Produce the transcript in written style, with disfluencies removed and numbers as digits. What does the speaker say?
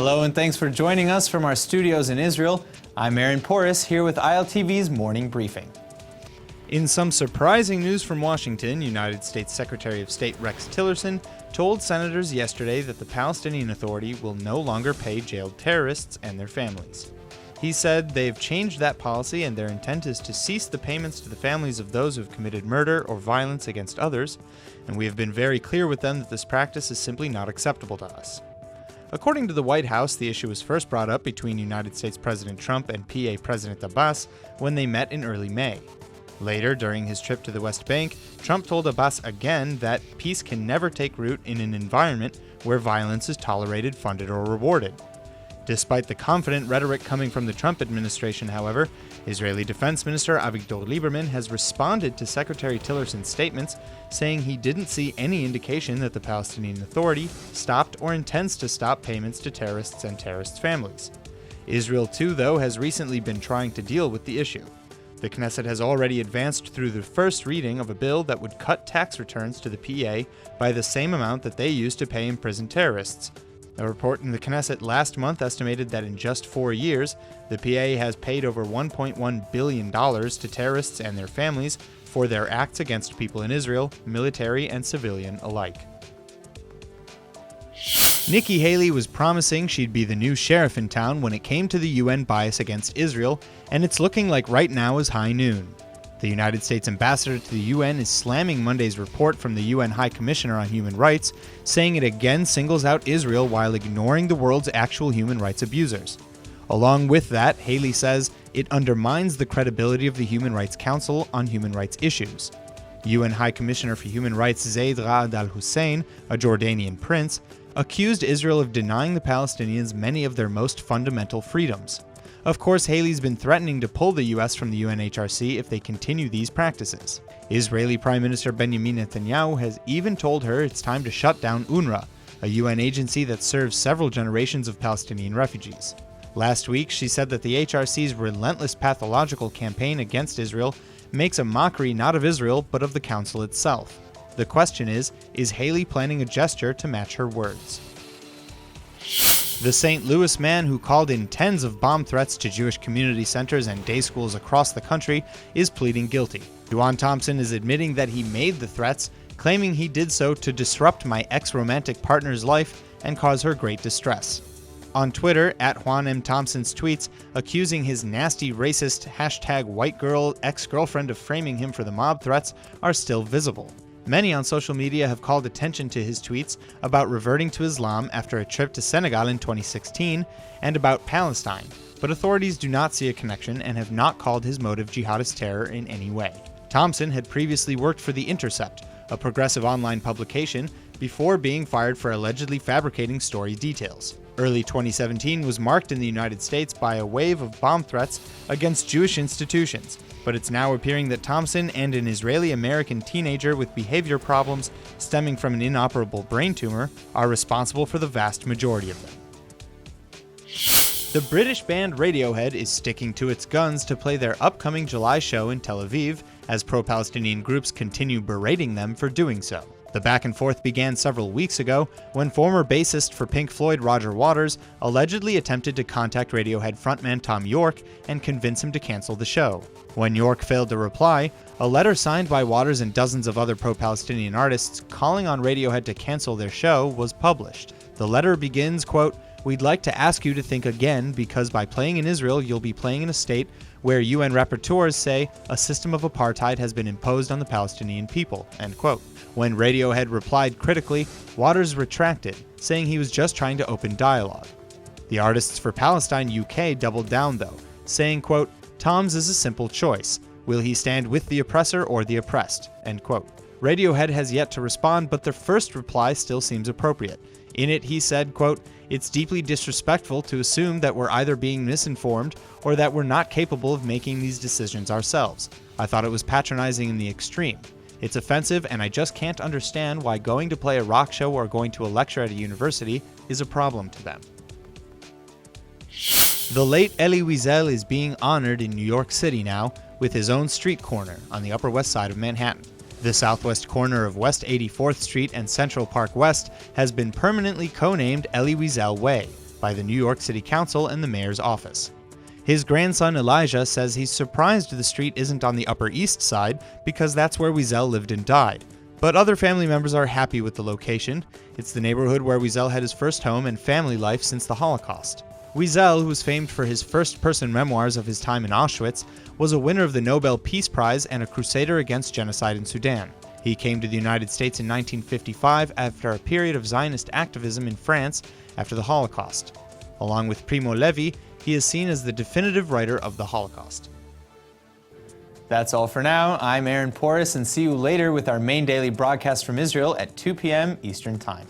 Hello and thanks for joining us from our studios in Israel. I'm Aaron Porras here with ILTV's Morning Briefing. In some surprising news from Washington, United States Secretary of State Rex Tillerson told senators yesterday that the Palestinian Authority will no longer pay jailed terrorists and their families. He said they've changed that policy and their intent is to cease the payments to the families of those who have committed murder or violence against others, and we have been very clear with them that this practice is simply not acceptable to us. According to the White House, the issue was first brought up between United States President Trump and PA President Abbas when they met in early May. Later, during his trip to the West Bank, Trump told Abbas again that peace can never take root in an environment where violence is tolerated, funded, or rewarded. Despite the confident rhetoric coming from the Trump administration, however, Israeli Defense Minister Avigdor Lieberman has responded to Secretary Tillerson's statements, saying he didn't see any indication that the Palestinian Authority stopped or intends to stop payments to terrorists and terrorists' families. Israel, too, though, has recently been trying to deal with the issue. The Knesset has already advanced through the first reading of a bill that would cut tax returns to the PA by the same amount that they used to pay imprisoned terrorists. A report in the Knesset last month estimated that in just 4 years, the PA has paid over $1.1 billion to terrorists and their families for their acts against people in Israel, military and civilian alike. Nikki Haley was promising she'd be the new sheriff in town when it came to the UN bias against Israel, and it's looking like right now is high noon. The United States ambassador to the UN is slamming Monday's report from the UN High Commissioner on Human Rights, saying it again singles out Israel while ignoring the world's actual human rights abusers. Along with that, Haley says it undermines the credibility of the Human Rights Council on human rights issues. UN High Commissioner for Human Rights Zeid Ra'ad al-Hussein, a Jordanian prince, accused Israel of denying the Palestinians many of their most fundamental freedoms. Of course, Haley's been threatening to pull the U.S. from the UNHRC if they continue these practices. Israeli Prime Minister Benjamin Netanyahu has even told her it's time to shut down UNRWA, a UN agency that serves several generations of Palestinian refugees. Last week, she said that the HRC's relentless pathological campaign against Israel makes a mockery not of Israel, but of the Council itself. The question is Haley planning a gesture to match her words? The St. Louis man who called in tens of bomb threats to Jewish community centers and day schools across the country is pleading guilty. Juan Thompson is admitting that he made the threats, claiming he did so to disrupt my ex-romantic partner's life and cause her great distress. On Twitter, @Juan M. Thompson's tweets accusing his nasty racist #whitegirl ex-girlfriend of framing him for the mob threats are still visible. Many on social media have called attention to his tweets about reverting to Islam after a trip to Senegal in 2016 and about Palestine, but authorities do not see a connection and have not called his motive jihadist terror in any way. Thompson had previously worked for The Intercept, a progressive online publication, before being fired for allegedly fabricating story details. Early 2017 was marked in the United States by a wave of bomb threats against Jewish institutions, but it's now appearing that Thompson and an Israeli-American teenager with behavior problems stemming from an inoperable brain tumor are responsible for the vast majority of them. The British band Radiohead is sticking to its guns to play their upcoming July show in Tel Aviv, as pro-Palestinian groups continue berating them for doing so. The back and forth began several weeks ago when former bassist for Pink Floyd Roger Waters allegedly attempted to contact Radiohead frontman Tom York and convince him to cancel the show. When York failed to reply, a letter signed by Waters and dozens of other pro-Palestinian artists calling on Radiohead to cancel their show was published. The letter begins, quote, "We'd like to ask you to think again because by playing in Israel, you'll be playing in a state where UN rapporteurs say a system of apartheid has been imposed on the Palestinian people," end quote. When Radiohead replied critically, Waters retracted, saying he was just trying to open dialogue. The Artists for Palestine UK doubled down though, saying, quote, "Tom's is a simple choice. Will he stand with the oppressor or the oppressed?" End quote. Radiohead has yet to respond, but their first reply still seems appropriate. In it, he said, quote, "It's deeply disrespectful to assume that we're either being misinformed or that we're not capable of making these decisions ourselves. I thought it was patronizing in the extreme. It's offensive, and I just can't understand why going to play a rock show or going to a lecture at a university is a problem to them." The late Elie Wiesel is being honored in New York City now with his own street corner on the Upper West Side of Manhattan. The southwest corner of West 84th Street and Central Park West has been permanently co-named Elie Wiesel Way, by the New York City Council and the mayor's office. His grandson Elijah says he's surprised the street isn't on the Upper East Side because that's where Wiesel lived and died. But other family members are happy with the location. It's the neighborhood where Wiesel had his first home and family life since the Holocaust. Wiesel, who was famed for his first-person memoirs of his time in Auschwitz, was a winner of the Nobel Peace Prize and a crusader against genocide in Sudan. He came to the United States in 1955 after a period of Zionist activism in France after the Holocaust. Along with Primo Levi, he is seen as the definitive writer of the Holocaust. That's all for now. I'm Aaron Porras, and see you later with our main daily broadcast from Israel at 2 p.m. Eastern Time.